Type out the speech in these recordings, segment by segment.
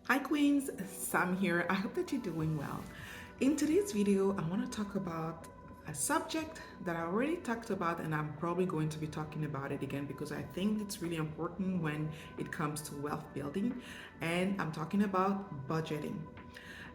Hi Queens, Sam here. I hope that you're doing well. In today's video, I want to talk about a subject that I already talked about, and I'm probably going to be talking about it again because I think it's really important when it comes to wealth building, and I'm talking about budgeting.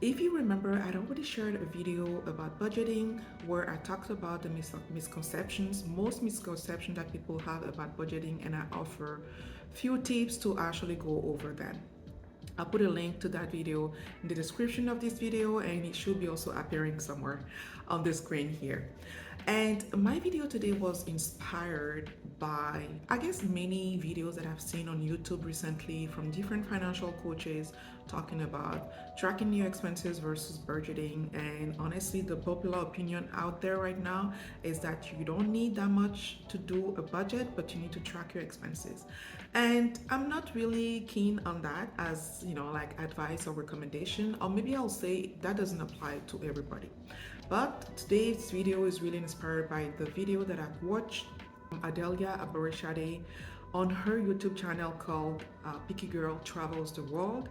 If you remember, I'd already shared a video about budgeting where I talked about the misconceptions, most misconceptions that people have about budgeting, and I offer few tips to actually go over them. I'll put a link to that video in the description of this video, and it should be also appearing somewhere on the screen here. And my video today was inspired by, I guess, many videos that I've seen on YouTube recently from different financial coaches talking about tracking your expenses versus budgeting. And honestly, the popular opinion out there right now is that you don't need that much to do a budget, but you need to track your expenses. And I'm not really keen on that as, like advice or recommendation, or maybe I'll say that doesn't apply to everybody. But today's video is really inspired by the video that I've watched from Adelia Aborishade on her YouTube channel called Picky Girl Travels the World.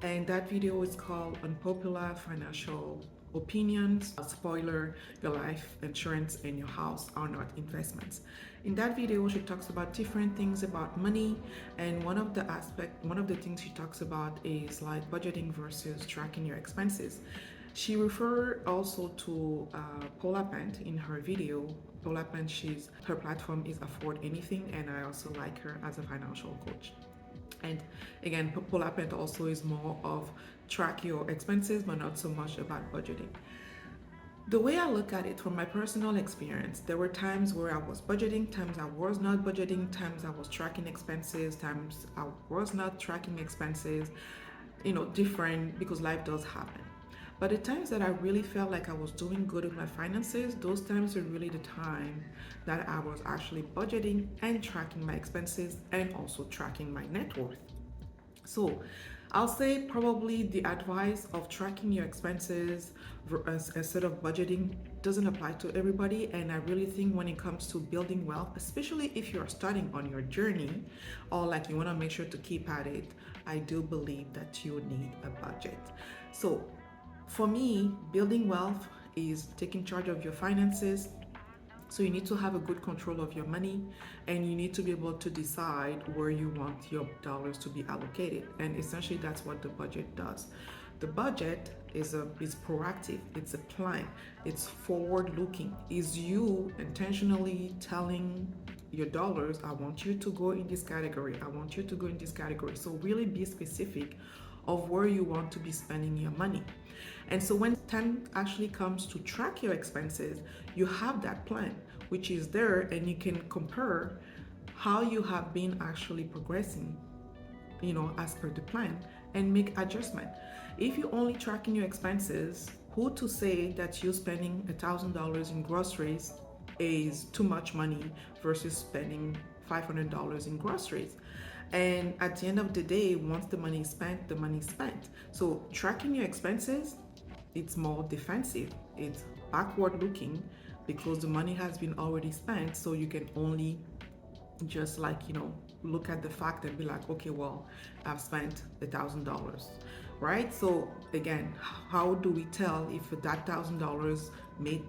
And that video is called Unpopular Financial Opinions. Spoiler, your life insurance and your house are not investments. In that video, she talks about different things about money, and one of the things she talks about is like budgeting versus tracking your expenses. She referred also to Paula Pant in her video. Paula Pant, her platform is Afford Anything, and I also like her as a financial coach. And again, Paula Pant also is more of track your expenses, but not so much about budgeting. The way I look at it from my personal experience, there were times where I was budgeting, times I was not budgeting, times I was tracking expenses, times I was not tracking expenses, different because life does happen. But the times that I really felt like I was doing good with my finances, those times were really the time that I was actually budgeting and tracking my expenses and also tracking my net worth. So I'll say probably the advice of tracking your expenses instead of budgeting doesn't apply to everybody. And I really think when it comes to building wealth, especially if you're starting on your journey or like you want to make sure to keep at it, I do believe that you need a budget. So for me, building wealth is taking charge of your finances. So you need to have a good control of your money, and you need to be able to decide where you want your dollars to be allocated. And essentially that's what the budget does. The budget is proactive, it's a plan, it's forward looking. Is you intentionally telling your dollars, I want you to go in this category, I want you to go in this category. So really be specific of where you want to be spending your money. And so when time actually comes to track your expenses, you have that plan, which is there, and you can compare how you have been actually progressing, as per the plan, and make adjustment. If you're only tracking your expenses, who to say that you spending $1,000 in groceries is too much money versus spending $500 in groceries? And at the end of the day, once the money is spent, the money is spent. So tracking your expenses, it's more defensive. It's backward looking because the money has been already spent. So you can only just look at the fact and be like, okay, well, I've spent $1,000, right? So again, how do we tell if that $1,000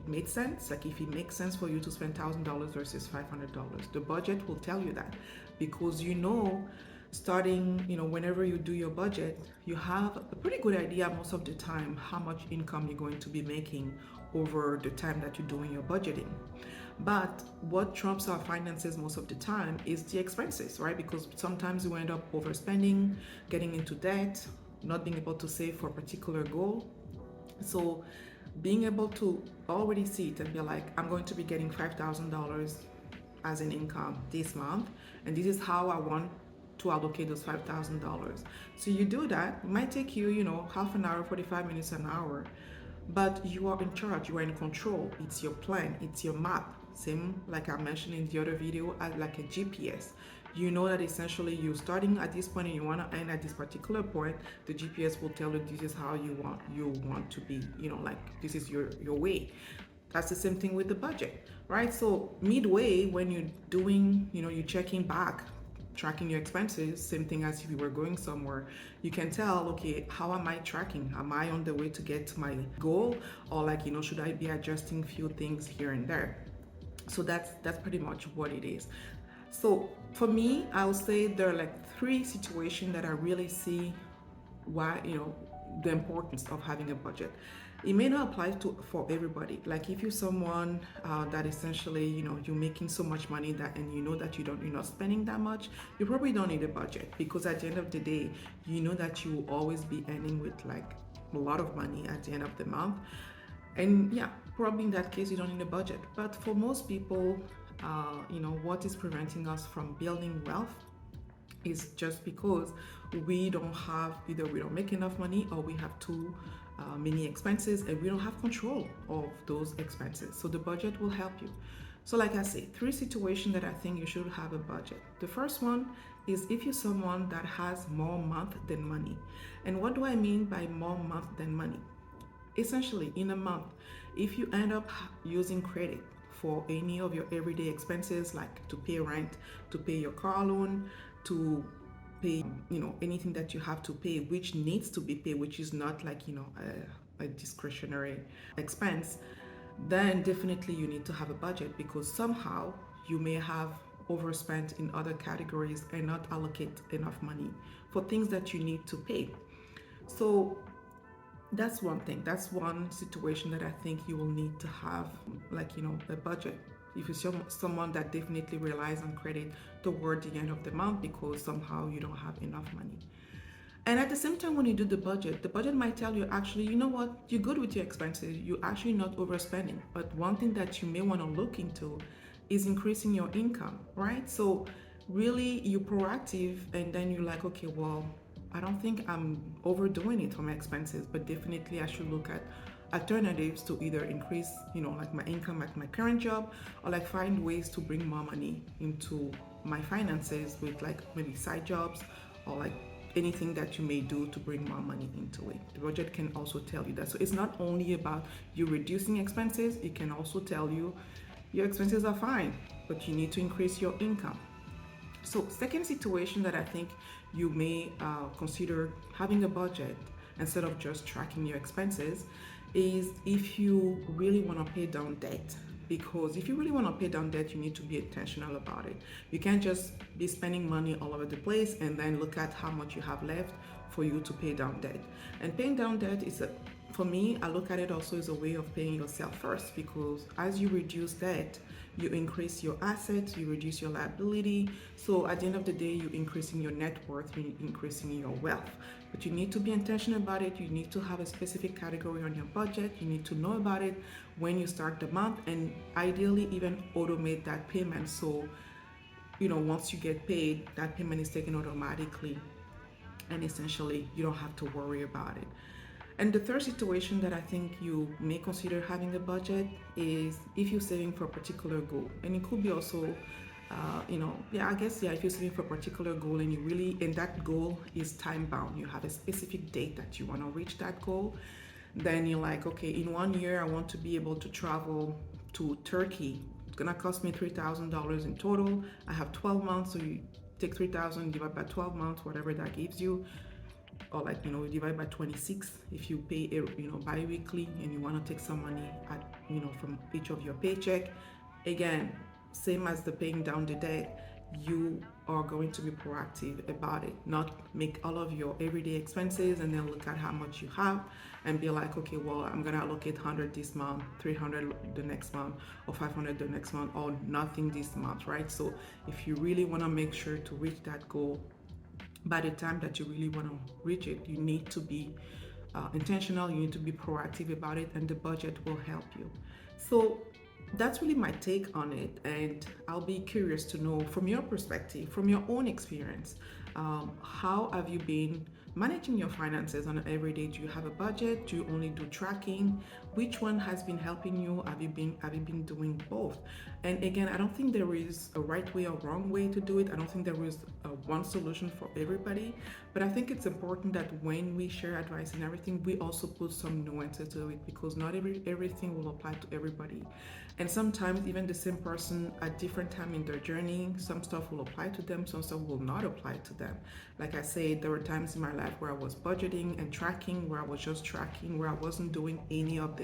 made sense? Like if it makes sense for you to spend $1,000 versus $500, the budget will tell you that, because starting, whenever you do your budget, you have a pretty good idea most of the time how much income you're going to be making over the time that you're doing your budgeting. But what trumps our finances most of the time is the expenses, right? Because sometimes we end up overspending, getting into debt, not being able to save for a particular goal. So being able to already see it and be like, I'm going to be getting $5,000 as an income this month, and this is how I want to allocate those $5,000. So you do that. It might take you, half an hour, 45 minutes, an hour, but you are in charge, you are in control. It's your plan, it's your map. Same like I mentioned in the other video, like a GPS. You know that essentially you're starting at this point and you want to end at this particular point. The GPS will tell you this is how you want to be, like this is your way. That's the same thing with the budget, right? So midway when you're doing, you're checking back tracking your expenses, same thing as if you were going somewhere. You can tell, okay, how am I tracking? Am I on the way to get to my goal? Or like, should I be adjusting few things here and there? So that's pretty much what it is. So for me, I would say there are like three situations that I really see why, the importance of having a budget. It may not apply to for everybody. Like if you're someone that essentially, you're making so much money that, and you know that you're not spending that much, you probably don't need a budget, because at the end of the day, you know that you will always be earning with like a lot of money at the end of the month. And yeah, probably in that case, you don't need a budget. But for most people, what is preventing us from building wealth is just because we don't have, either we don't make enough money, or we have too many expenses, and we don't have control of those expenses. So the budget will help you. So like I say, three situations that I think you should have a budget. The first one is if you're someone that has more month than money. And what do I mean by more month than money? Essentially, in a month, if you end up using credit for any of your everyday expenses, like to pay rent, to pay your car loan, to pay, anything that you have to pay, which needs to be paid, which is not like, a discretionary expense, then definitely you need to have a budget, because somehow you may have overspent in other categories and not allocate enough money for things that you need to pay. So that's one thing. That's one situation that I think you will need to have, like, a budget. If you're someone that definitely relies on credit toward the end of the month because somehow you don't have enough money. And at the same time, when you do the budget might tell you, actually, you know what, you're good with your expenses, you're actually not overspending. But one thing that you may want to look into is increasing your income, right? So really you're proactive, and then you're like, okay, well, I don't think I'm overdoing it for my expenses, but definitely I should look at alternatives to either increase, like my income at my current job, or like find ways to bring more money into my finances with like maybe side jobs, or like anything that you may do to bring more money into it. The budget can also tell you that. So it's not only about you reducing expenses, it can also tell you your expenses are fine, but you need to increase your income. So second situation that I think you may consider having a budget instead of just tracking your expenses is if you really want to pay down debt. Because if you really want to pay down debt, you need to be intentional about it. You can't just be spending money all over the place and then look at how much you have left for you to pay down debt. And paying down debt is for me, I look at it also as a way of paying yourself first, because as you reduce debt, you increase your assets, you reduce your liability. So at the end of the day, you're increasing your net worth, you're increasing your wealth. But you need to be intentional about it. You need to have a specific category on your budget. You need to know about it when you start the month, and ideally even automate that payment. So, once you get paid, that payment is taken automatically, and essentially you don't have to worry about it. And the third situation that I think you may consider having a budget is if you're saving for a particular goal. And it could be also, if you're saving for a particular goal and that goal is time bound, you have a specific date that you want to reach that goal, then you're like, okay, in 1 year, I want to be able to travel to Turkey. It's going to cost me $3,000 in total. I have 12 months, so you take 3,000, divide by 12 months, whatever that gives you. Or like, divide by 26 if you pay bi-weekly and you want to take some money from each of your paycheck. Again, same as the paying down the debt, you are going to be proactive about it, not make all of your everyday expenses and then look at how much you have and be like, okay, well, I'm gonna allocate 100 this month, 300 the next month, or 500 the next month, or nothing this month, right? So if you really want to make sure to reach that goal, by the time that you really want to reach it, you need to be intentional, you need to be proactive about it, and the budget will help you. So that's really my take on it, and I'll be curious to know from your perspective, from your own experience, how have you been managing your finances on an everyday? Do you have a budget? Do you only do tracking? Which one has been helping you? Have you been doing both? And again, I don't think there is a right way or wrong way to do it. I don't think there is one solution for everybody, but I think it's important that when we share advice and everything, we also put some nuances to it, because not everything will apply to everybody. And sometimes even the same person at different time in their journey, some stuff will apply to them, some stuff will not apply to them. Like I said, there were times in my life where I was budgeting and tracking, where I was just tracking, where I wasn't doing any of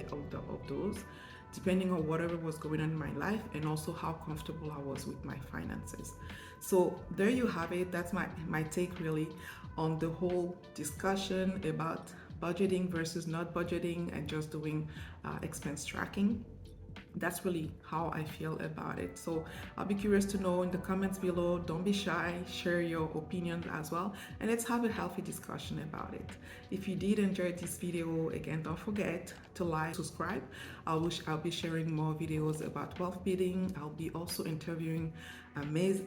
those, depending on whatever was going on in my life, and also how comfortable I was with my finances. So there you have it. That's my take really on the whole discussion about budgeting versus not budgeting and just doing expense tracking. That's really how I feel about it. So I'll be curious to know in the comments below. Don't be shy, share your opinion as well, and let's have a healthy discussion about it. If you did enjoy this video, again, don't forget to like, subscribe. I'll be sharing more videos about wealth building. I'll be also interviewing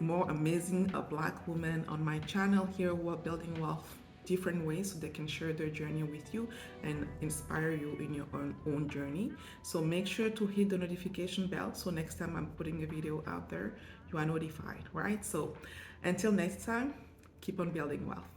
more amazing Black women on my channel here who are building wealth different ways so they can share their journey with you and inspire you in your own journey. So make sure to hit the notification bell so next time I'm putting a video out there, you are notified, right? So until next time, keep on building wealth.